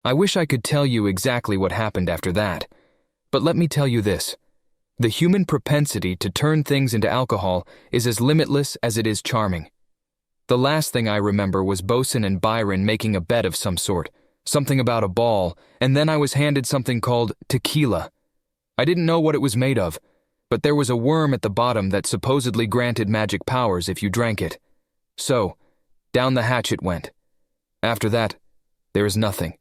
I wish I could tell you exactly what happened after that, but let me tell you this. The human propensity to turn things into alcohol is as limitless as it is charming. The last thing I remember was Bosun and Byron making a bet of some sort, something about a ball, and then I was handed something called tequila. I didn't know what it was made of, but there was a worm at the bottom that supposedly granted magic powers if you drank it. So, down the hatch it went. After that, there is nothing.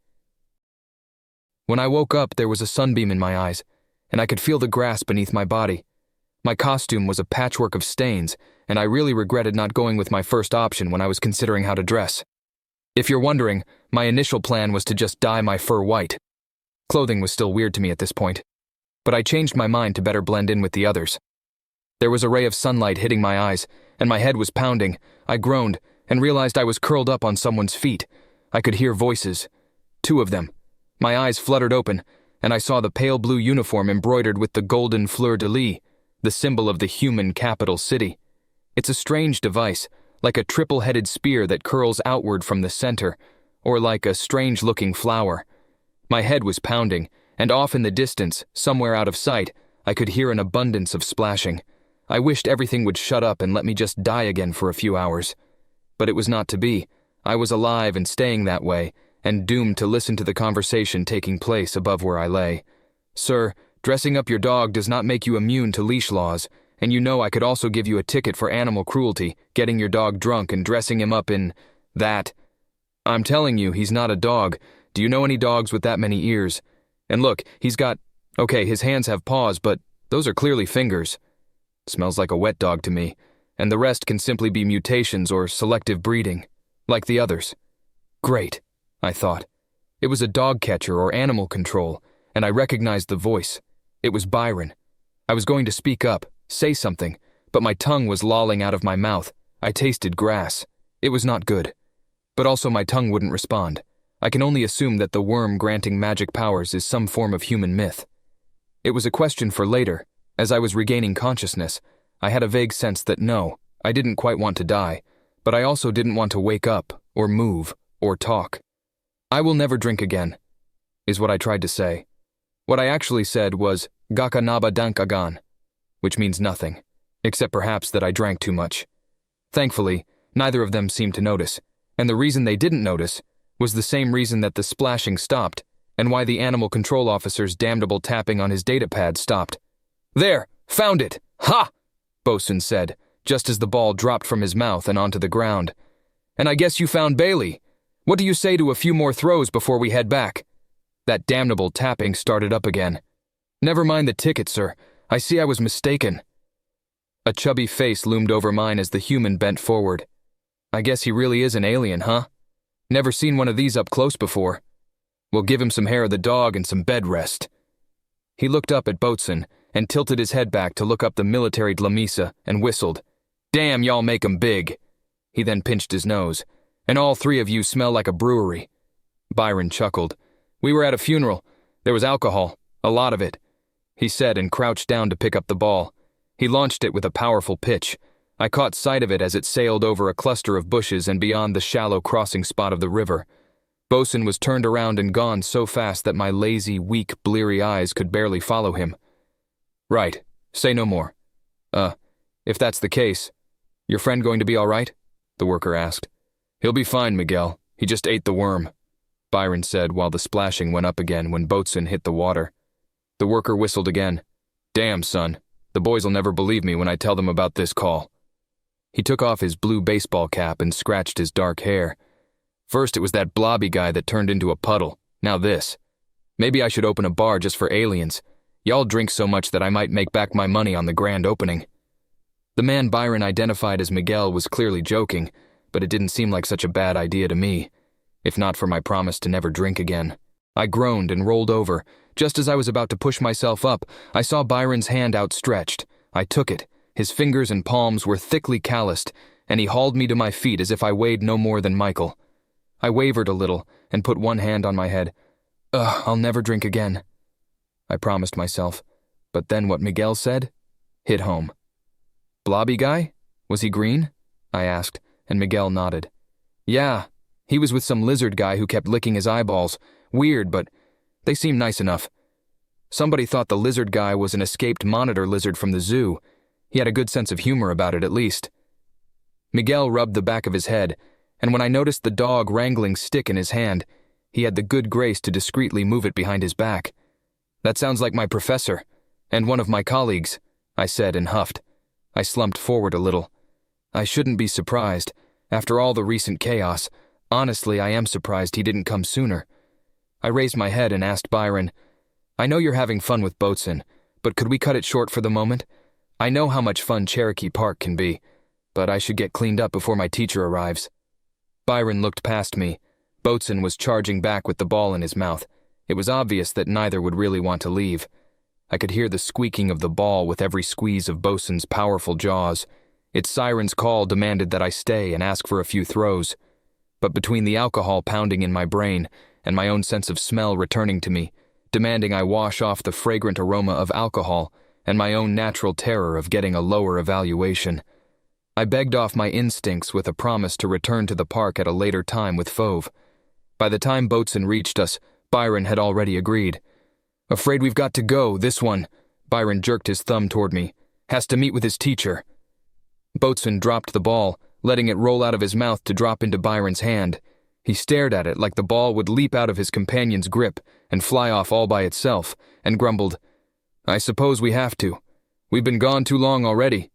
When I woke up, there was a sunbeam in my eyes, and I could feel the grass beneath my body. My costume was a patchwork of stains, and I really regretted not going with my first option when I was considering how to dress. If you're wondering, my initial plan was to just dye my fur white. Clothing was still weird to me at this point, but I changed my mind to better blend in with the others. There was a ray of sunlight hitting my eyes, and my head was pounding. I groaned and realized I was curled up on someone's feet. I could hear voices. 2 of them. My eyes fluttered open, and I saw the pale blue uniform embroidered with the golden fleur-de-lis, the symbol of the human capital city. It's a strange device, like a triple-headed spear that curls outward from the center, or like a strange-looking flower. My head was pounding, and off in the distance, somewhere out of sight, I could hear an abundance of splashing. I wished everything would shut up and let me just die again for a few hours. But it was not to be. I was alive and staying that way, and doomed to listen to the conversation taking place above where I lay. Sir, dressing up your dog does not make you immune to leash laws, and you know I could also give you a ticket for animal cruelty, getting your dog drunk and dressing him up in that. I'm telling you, he's not a dog. Do you know any dogs with that many ears? And look, he's got, okay, his hands have paws, but those are clearly fingers. Smells like a wet dog to me, and the rest can simply be mutations or selective breeding, like the others. Great, I thought. It was a dog catcher or animal control, and I recognized the voice. It was Byron. I was going to speak up, say something, but my tongue was lolling out of my mouth. I tasted grass. It was not good. But also my tongue wouldn't respond. I can only assume that the worm granting magic powers is some form of human myth. It was a question for later. As I was regaining consciousness, I had a vague sense that no, I didn't quite want to die, but I also didn't want to wake up, or move, or talk. I will never drink again, is what I tried to say. What I actually said was Gaka Naba Dankagan, which means nothing, except perhaps that I drank too much. Thankfully, neither of them seemed to notice, and the reason they didn't notice was the same reason that the splashing stopped, and why the animal control officer's damnable tapping on his datapad stopped. There, found it! Ha! Bosun said, just as the ball dropped from his mouth and onto the ground. And I guess you found Bailey. What do you say to a few more throws before we head back? That damnable tapping started up again. Never mind the ticket, sir. I see I was mistaken. A chubby face loomed over mine as the human bent forward. I guess he really is an alien, huh? Never seen one of these up close before. We'll give him some hair of the dog and some bed rest. He looked up at Bosun and tilted his head back to look up the military Dlamisa and whistled. Damn, y'all make 'em big. He then pinched his nose. And all 3 of you smell like a brewery. Byron chuckled. We were at a funeral. There was alcohol, a lot of it, he said and crouched down to pick up the ball. He launched it with a powerful pitch. I caught sight of it as it sailed over a cluster of bushes and beyond the shallow crossing spot of the river. Bosun was turned around and gone so fast that my lazy, weak, bleary eyes could barely follow him. Right, say no more. If that's the case, your friend going to be all right? The worker asked. He'll be fine, Miguel. He just ate the worm, Byron said while the splashing went up again when Bosun hit the water. The worker whistled again. Damn, son. The boys'll never believe me when I tell them about this call. He took off his blue baseball cap and scratched his dark hair. First it was that blobby guy that turned into a puddle. Now this. Maybe I should open a bar just for aliens. Y'all drink so much that I might make back my money on the grand opening. The man Byron identified as Miguel was clearly joking, but it didn't seem like such a bad idea to me, if not for my promise to never drink again. I groaned and rolled over. Just as I was about to push myself up, I saw Byron's hand outstretched. I took it. His fingers and palms were thickly calloused, and he hauled me to my feet as if I weighed no more than Michael. I wavered a little and put one hand on my head. I'll never drink again, I promised myself. But then what Miguel said hit home. Blobby guy? Was he green? I asked, and Miguel nodded. Yeah, he was with some lizard guy who kept licking his eyeballs. Weird, but they seem nice enough. Somebody thought the lizard guy was an escaped monitor lizard from the zoo. He had a good sense of humor about it, at least. Miguel rubbed the back of his head, and when I noticed the dog wrangling stick in his hand, he had the good grace to discreetly move it behind his back. That sounds like my professor, and one of my colleagues, I said and huffed. I slumped forward a little. I shouldn't be surprised. After all the recent chaos, honestly, I am surprised he didn't come sooner. I raised my head and asked Byron, I know you're having fun with Boatswain, but could we cut it short for the moment? I know how much fun Cherokee Park can be, but I should get cleaned up before my teacher arrives. Byron looked past me. Boatswain was charging back with the ball in his mouth. It was obvious that neither would really want to leave. I could hear the squeaking of the ball with every squeeze of Boatswain's powerful jaws. Its siren's call demanded that I stay and ask for a few throws. But between the alcohol pounding in my brain and my own sense of smell returning to me, demanding I wash off the fragrant aroma of alcohol and my own natural terror of getting a lower evaluation, I begged off my instincts with a promise to return to the park at a later time with Fauve. By the time Boatswain reached us, Byron had already agreed. Afraid we've got to go, this one, Byron jerked his thumb toward me, has to meet with his teacher. Boatswain dropped the ball, letting it roll out of his mouth to drop into Byron's hand. He stared at it like the ball would leap out of his companion's grip and fly off all by itself, and grumbled, I suppose we have to. We've been gone too long already.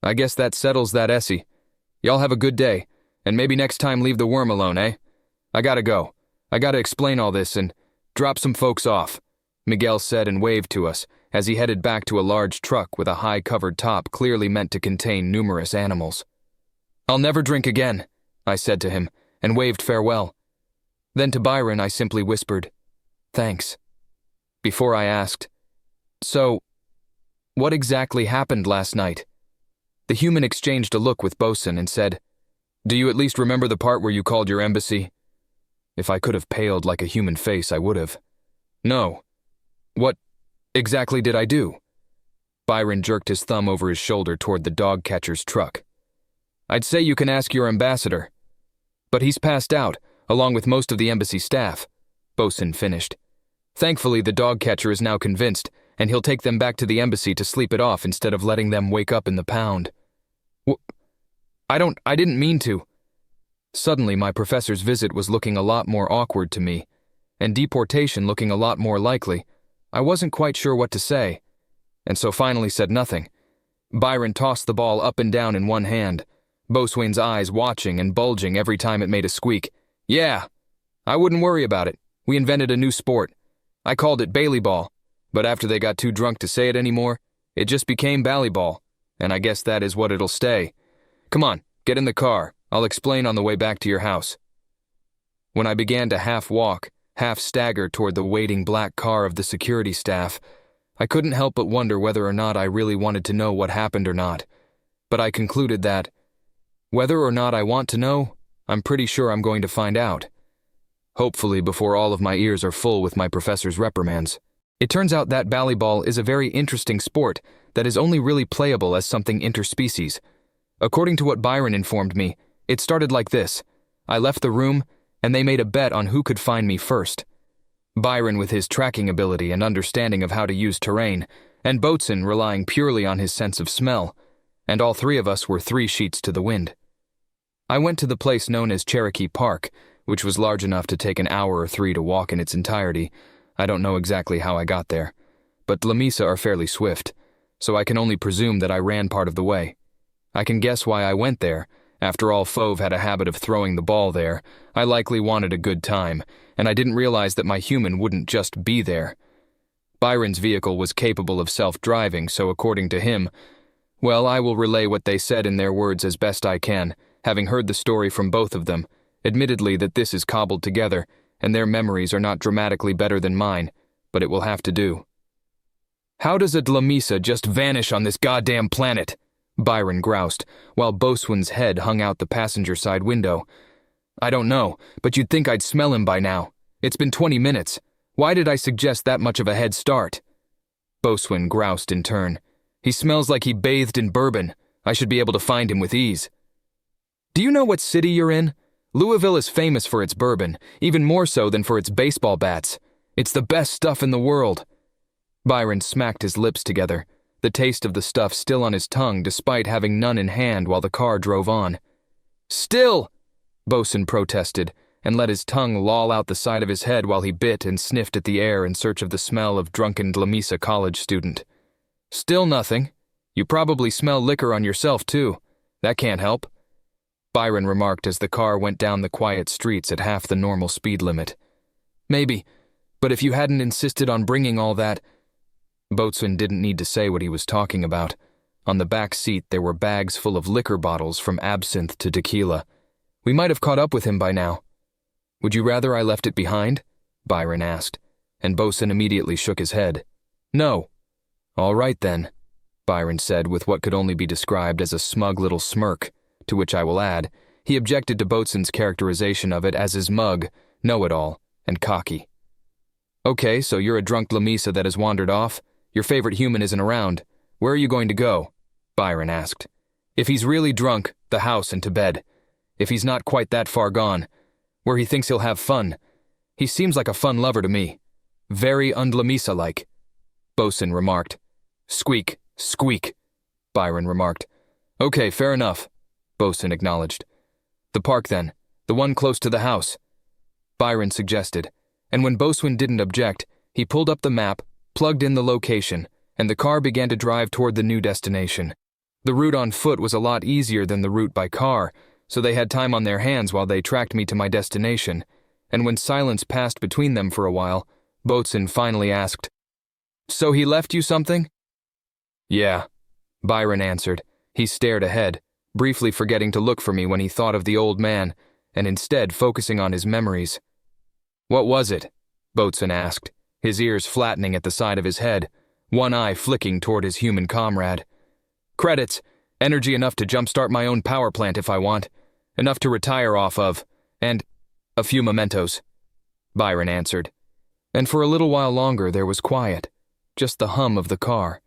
I guess that settles that, Essie. Y'all have a good day, and maybe next time leave the worm alone, eh? I gotta go. I gotta explain all this and drop some folks off, Miguel said and waved to us as he headed back to a large truck with a high-covered top clearly meant to contain numerous animals. I'll never drink again, I said to him, and waved farewell. Then to Byron I simply whispered, thanks. Before I asked, so, what exactly happened last night? The human exchanged a look with Boatswain and said, do you at least remember the part where you called your embassy? If I could have paled like a human face, I would have. No. What exactly did I do? Byron jerked his thumb over his shoulder toward the dog catcher's truck. I'd say you can ask your ambassador. But he's passed out, along with most of the embassy staff, Boatswain finished. Thankfully, the dog catcher is now convinced, and he'll take them back to the embassy to sleep it off instead of letting them wake up in the pound. I didn't mean to. Suddenly, my professor's visit was looking a lot more awkward to me, and deportation looking a lot more likely. I wasn't quite sure what to say, and so finally said nothing. Byron tossed the ball up and down in one hand, Boatswain's eyes watching and bulging every time it made a squeak. Yeah, I wouldn't worry about it. We invented a new sport. I called it Bailey ball, but after they got too drunk to say it anymore, it just became Bally ball, and I guess that is what it'll stay. Come on, get in the car. I'll explain on the way back to your house. When I began to half walk, half stagger toward the waiting black car of the security staff, I couldn't help but wonder whether or not I really wanted to know what happened or not. But I concluded that, whether or not I want to know, I'm pretty sure I'm going to find out. Hopefully before all of my ears are full with my professor's reprimands. It turns out that Bally ball is a very interesting sport that is only really playable as something interspecies. According to what Byron informed me, it started like this. I left the room, and they made a bet on who could find me first. Byron with his tracking ability and understanding of how to use terrain, and Boatswain relying purely on his sense of smell, and all three of us were 3 sheets to the wind. I went to the place known as Cherokee Park, which was large enough to take an hour or 3 to walk in its entirety. I don't know exactly how I got there, but La Mesa are fairly swift, so I can only presume that I ran part of the way. I can guess why I went there. After all, Fauve had a habit of throwing the ball there. I likely wanted a good time, and I didn't realize that my human wouldn't just be there. Byron's vehicle was capable of self-driving, so according to him, well, I will relay what they said in their words as best I can, having heard the story from both of them, admittedly that this is cobbled together, and their memories are not dramatically better than mine, but it will have to do. How does a La Mesa just vanish on this goddamn planet? Byron groused, while Boatswain's head hung out the passenger side window. I don't know, but you'd think I'd smell him by now. It's been 20 minutes. Why did I suggest that much of a head start? Boatswain groused in turn. He smells like he bathed in bourbon. I should be able to find him with ease. Do you know what city you're in? Louisville is famous for its bourbon, even more so than for its baseball bats. It's the best stuff in the world." Byron smacked his lips together, the taste of the stuff still on his tongue despite having none in hand while the car drove on. "Still!" Bosun protested, and let his tongue loll out the side of his head while he bit and sniffed at the air in search of the smell of drunken Lamesa college student. "Still nothing. You probably smell liquor on yourself, too. That can't help," Byron remarked as the car went down the quiet streets at half the normal speed limit. "Maybe, but if you hadn't insisted on bringing all that—" Bosun didn't need to say what he was talking about. On the back seat there were bags full of liquor bottles from absinthe to tequila. We might have caught up with him by now. "Would you rather I left it behind?" Byron asked, and Bosun immediately shook his head. "No." "All right then," Byron said with what could only be described as a smug little smirk, to which I will add, he objected to Bosun's characterization of it as his mug, know-it-all, and cocky. "Okay, so you're a drunk Lamesa that has wandered off. Your favorite human isn't around. Where are you going to go?" Byron asked. "If he's really drunk, the house and to bed. If he's not quite that far gone, where he thinks he'll have fun. He seems like a fun lover to me. Very un-Lamesa-like," Bosun remarked. "Squeak, squeak," Byron remarked. "Okay, fair enough," Bosun acknowledged. "The park then, the one close to the house," Byron suggested, and when Bosun didn't object, he pulled up the map, plugged in the location, and the car began to drive toward the new destination. The route on foot was a lot easier than the route by car, so they had time on their hands while they tracked me to my destination, and when silence passed between them for a while, Bosun finally asked, "So he left you something?" "Yeah," Byron answered. He stared ahead, briefly forgetting to look for me when he thought of the old man, and instead focusing on his memories. "What was it?" Bosun asked, his ears flattening at the side of his head, one eye flicking toward his human comrade. "Credits. Energy enough to jumpstart my own power plant if I want. Enough to retire off of. And a few mementos," Byron answered. And for a little while longer there was quiet, just the hum of the car.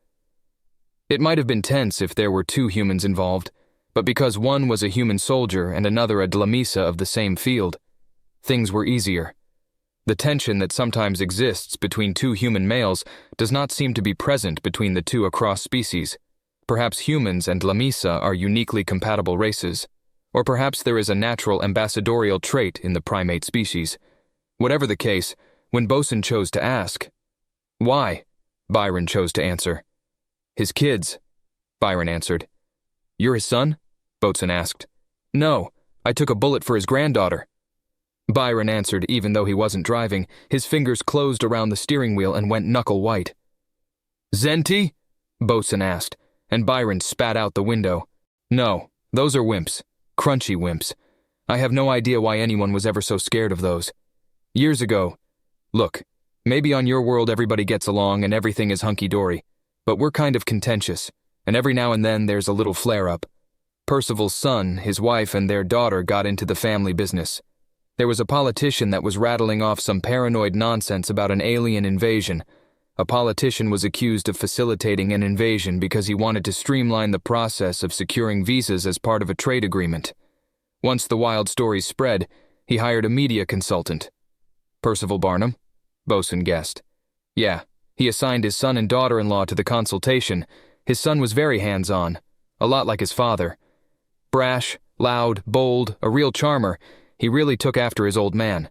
It might have been tense if there were two humans involved, but because one was a human soldier and another a Dlamisa of the same field, things were easier. The tension that sometimes exists between two human males does not seem to be present between the two across species. Perhaps humans and Lamesa are uniquely compatible races, or perhaps there is a natural ambassadorial trait in the primate species. Whatever the case, when Bosun chose to ask, "Why?" Byron chose to answer. "His kids," Byron answered. "You're his son?" Bosun asked. "No, I took a bullet for his granddaughter," Byron answered even though he wasn't driving. His fingers closed around the steering wheel and went knuckle white. "Zenti?" Bosun asked, and Byron spat out the window. "No, those are wimps. Crunchy wimps. I have no idea why anyone was ever so scared of those. Years ago, look, maybe on your world everybody gets along and everything is hunky-dory, but we're kind of contentious, and every now and then there's a little flare-up. Percival's son, his wife, and their daughter got into the family business. There was a politician that was rattling off some paranoid nonsense about an alien invasion. A politician was accused of facilitating an invasion because he wanted to streamline the process of securing visas as part of a trade agreement. Once the wild stories spread, he hired a media consultant. Percival Barnum? Bosun guessed. Yeah, he assigned his son and daughter-in-law to the consultation. His son was very hands-on, a lot like his father. Brash, loud, bold, a real charmer, he really took after his old man.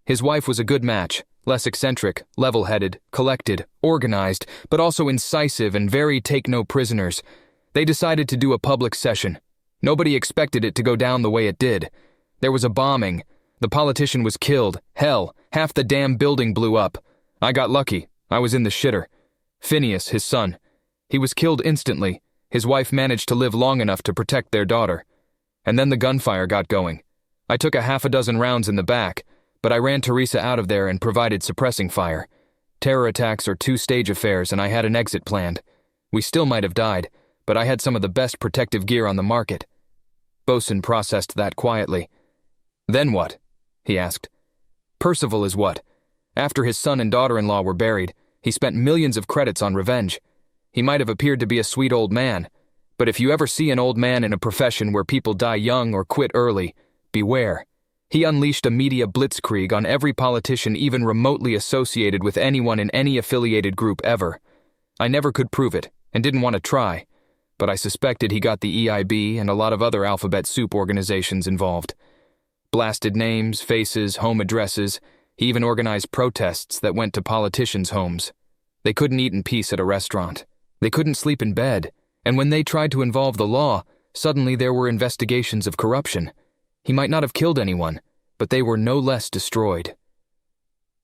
His wife was a good match, less eccentric, level-headed, collected, organized, but also incisive and very take-no-prisoners. They decided to do a public session. Nobody expected it to go down the way it did. There was a bombing. The politician was killed. Hell, half the damn building blew up. I got lucky. I was in the shitter. Phineas, his son. He was killed instantly. His wife managed to live long enough to protect their daughter. And then the gunfire got going. I took a half a dozen rounds in the back, but I ran Teresa out of there and provided suppressing fire. Terror attacks are two-stage affairs, and I had an exit planned. We still might have died, but I had some of the best protective gear on the market. Bosun processed that quietly. Then what? He asked. Percival is what? After his son and daughter-in-law were buried, he spent millions of credits on revenge. He might have appeared to be a sweet old man, but if you ever see an old man in a profession where people die young or quit early, beware. He unleashed a media blitzkrieg on every politician even remotely associated with anyone in any affiliated group ever. I never could prove it, and didn't want to try, but I suspected he got the EIB and a lot of other alphabet soup organizations involved. Blasted names, faces, home addresses. He even organized protests that went to politicians' homes. They couldn't eat in peace at a restaurant. They couldn't sleep in bed, and when they tried to involve the law, suddenly there were investigations of corruption. He might not have killed anyone, but they were no less destroyed.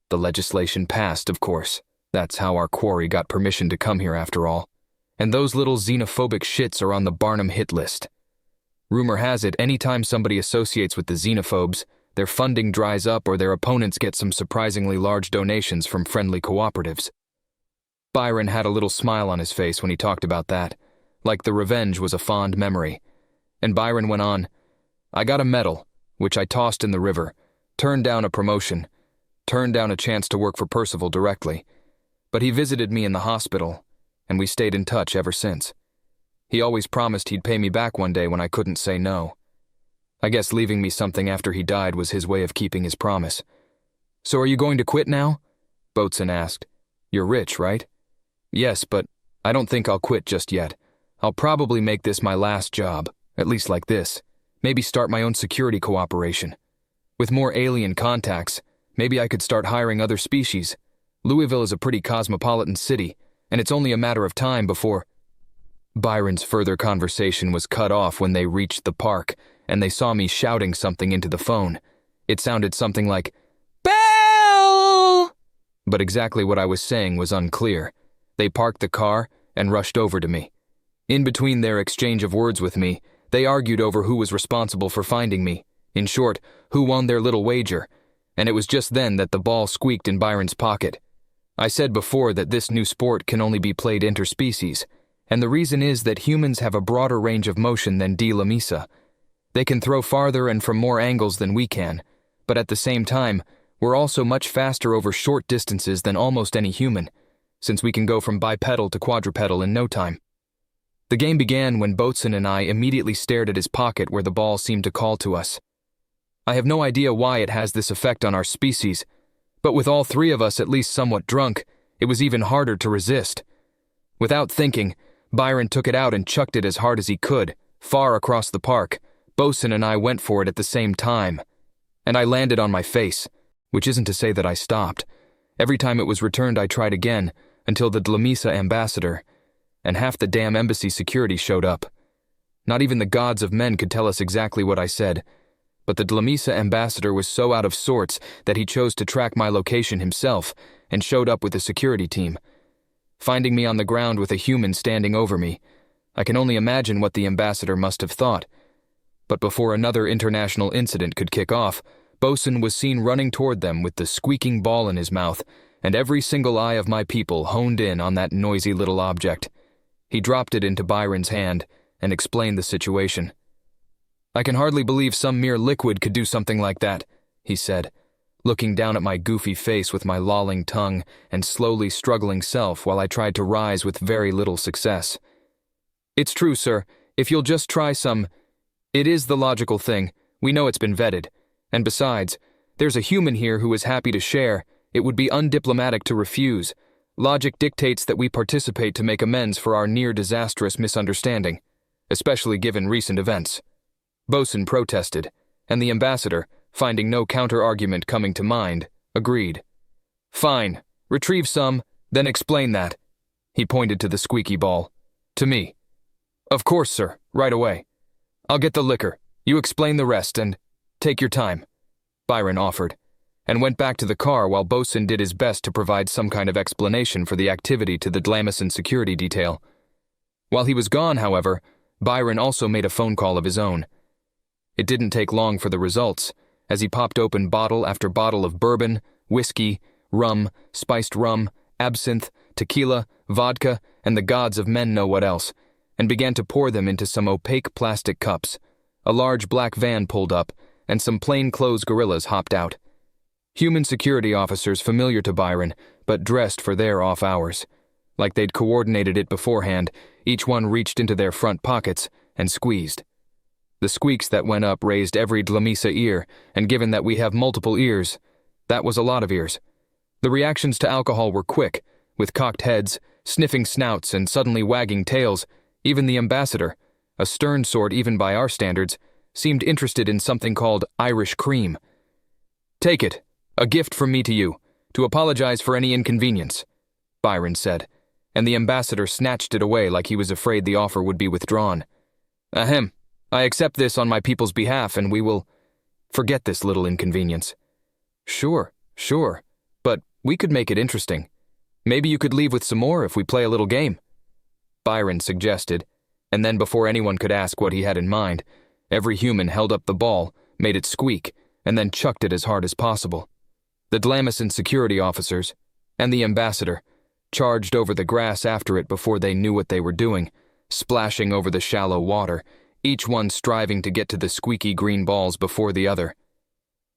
The legislation passed, of course. That's how our quarry got permission to come here after all. And those little xenophobic shits are on the Barnum hit list. Rumor has it, anytime somebody associates with the xenophobes, their funding dries up or their opponents get some surprisingly large donations from friendly cooperatives. Byron had a little smile on his face when he talked about that, like the revenge was a fond memory. And Byron went on, I got a medal, which I tossed in the river, turned down a promotion, turned down a chance to work for Percival directly. But he visited me in the hospital, and we stayed in touch ever since. He always promised he'd pay me back one day when I couldn't say no. I guess leaving me something after he died was his way of keeping his promise. So are you going to quit now? Boatswain asked. You're rich, right? Yes, but I don't think I'll quit just yet. I'll probably make this my last job, at least like this. Maybe start my own security cooperation. With more alien contacts, maybe I could start hiring other species. Louisville is a pretty cosmopolitan city, and it's only a matter of time before... Byron's further conversation was cut off when they reached the park, and they saw me shouting something into the phone. It sounded something like, Bell! But exactly what I was saying was unclear. They parked the car and rushed over to me. In between their exchange of words with me, they argued over who was responsible for finding me. In short, who won their little wager. And it was just then that the ball squeaked in Byron's pocket. I said before that this new sport can only be played interspecies, and the reason is that humans have a broader range of motion than D. lamisa. They can throw farther and from more angles than we can, but at the same time, we're also much faster over short distances than almost any human, since we can go from bipedal to quadrupedal in no time. The game began when Boatswain and I immediately stared at his pocket where the ball seemed to call to us. I have no idea why it has this effect on our species, but with all three of us at least somewhat drunk, it was even harder to resist. Without thinking, Byron took it out and chucked it as hard as he could, far across the park. Boatswain and I went for it at the same time, and I landed on my face, which isn't to say that I stopped. Every time it was returned I tried again, until the Dlamisa ambassador and half the damn embassy security showed up. Not even the gods of men could tell us exactly what I said, but the Dlamisa ambassador was so out of sorts that he chose to track my location himself and showed up with a security team. Finding me on the ground with a human standing over me, I can only imagine what the ambassador must have thought. But before another international incident could kick off, Boatswain was seen running toward them with the squeaking ball in his mouth, and every single eye of my people honed in on that noisy little object. He dropped it into Byron's hand and explained the situation. I can hardly believe some mere liquid could do something like that, he said, looking down at my goofy face with my lolling tongue and slowly struggling self while I tried to rise with very little success. It's true, sir. If you'll just try some... It is the logical thing. We know it's been vetted. And besides, there's a human here who is happy to share. It would be undiplomatic to refuse. Logic dictates that we participate to make amends for our near-disastrous misunderstanding, especially given recent events. Boatswain protested, and the ambassador, finding no counter-argument coming to mind, agreed. Fine, retrieve some, then explain that. He pointed to the squeaky ball. To me. Of course, sir, right away. I'll get the liquor, you explain the rest, and take your time, Byron offered, and went back to the car while Boatswain did his best to provide some kind of explanation for the activity to the Dlamison security detail. While he was gone, however, Byron also made a phone call of his own. It didn't take long for the results, as he popped open bottle after bottle of bourbon, whiskey, rum, spiced rum, absinthe, tequila, vodka, and the gods of men know what else, and began to pour them into some opaque plastic cups. A large black van pulled up, and some plainclothes guerrillas hopped out. Human security officers familiar to Byron, but dressed for their off hours. Like they'd coordinated it beforehand, each one reached into their front pockets and squeezed. The squeaks that went up raised every Dlamisa ear, and given that we have multiple ears, that was a lot of ears. The reactions to alcohol were quick, with cocked heads, sniffing snouts, and suddenly wagging tails. Even the ambassador, a stern sort even by our standards, seemed interested in something called Irish cream. "Take it, a gift from me to you, to apologize for any inconvenience," Byron said, and the ambassador snatched it away like he was afraid the offer would be withdrawn. "Ahem, I accept this on my people's behalf, and we will forget this little inconvenience." Sure, but we could make it interesting. Maybe you could leave with some more if we play a little game," Byron suggested, and then before anyone could ask what he had in mind, every human held up the ball, made it squeak, and then chucked it as hard as possible. The Dlamison security officers and the ambassador charged over the grass after it before they knew what they were doing, splashing over the shallow water, each one striving to get to the squeaky green balls before the other.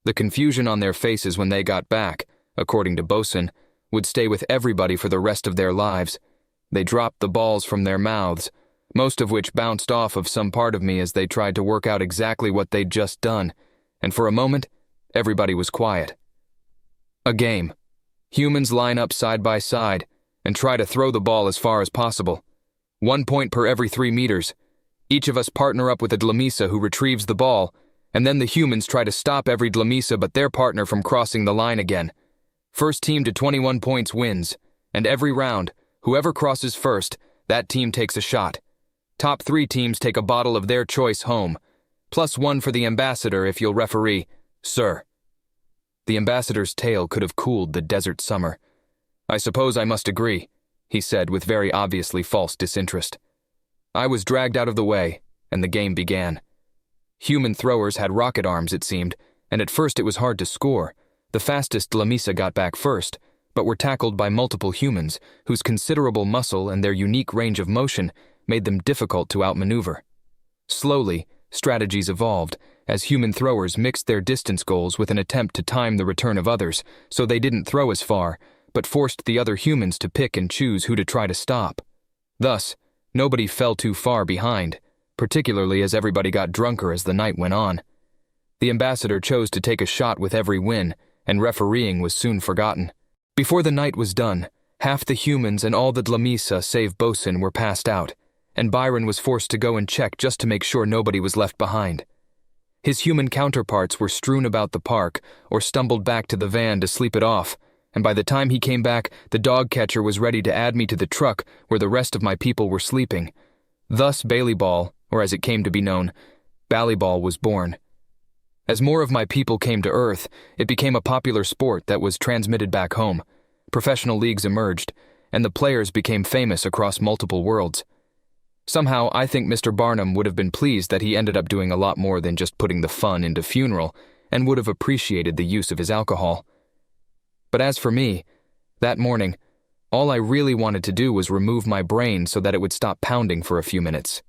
The confusion on their faces when they got back, according to Bosun, would stay with everybody for the rest of their lives. They dropped the balls from their mouths, most of which bounced off of some part of me as they tried to work out exactly what they'd just done, and for a moment, everybody was quiet. A game. Humans line up side by side and try to throw the ball as far as possible. 1 point per every 3 meters. Each of us partner up with a Dlamisa who retrieves the ball, and then the humans try to stop every Dlamisa but their partner from crossing the line again. First team to 21 points wins, and every round, whoever crosses first, that team takes a shot. Top 3 teams take a bottle of their choice home, +1 for the ambassador if you'll referee, sir. The ambassador's tale could have cooled the desert summer. "I suppose I must agree," he said with very obviously false disinterest. I was dragged out of the way, and the game began. Human throwers had rocket arms, it seemed, and at first it was hard to score. The fastest Dlamisa got back first, but were tackled by multiple humans, whose considerable muscle and their unique range of motion made them difficult to outmaneuver. Slowly, strategies evolved, as human throwers mixed their distance goals with an attempt to time the return of others, so they didn't throw as far, but forced the other humans to pick and choose who to try to stop. Thus, nobody fell too far behind, particularly as everybody got drunker as the night went on. The ambassador chose to take a shot with every win, and refereeing was soon forgotten. Before the night was done, half the humans and all the Dlamisa save Bosun were passed out, and Byron was forced to go and check just to make sure nobody was left behind. His human counterparts were strewn about the park or stumbled back to the van to sleep it off, and by the time he came back, the dog catcher was ready to add me to the truck where the rest of my people were sleeping. Thus Ballyball, or as it came to be known, Ballyball, was born. As more of my people came to Earth, it became a popular sport that was transmitted back home. Professional leagues emerged, and the players became famous across multiple worlds. Somehow, I think Mr. Barnum would have been pleased that he ended up doing a lot more than just putting the fun into funeral, and would have appreciated the use of his alcohol. But as for me, that morning, all I really wanted to do was remove my brain so that it would stop pounding for a few minutes.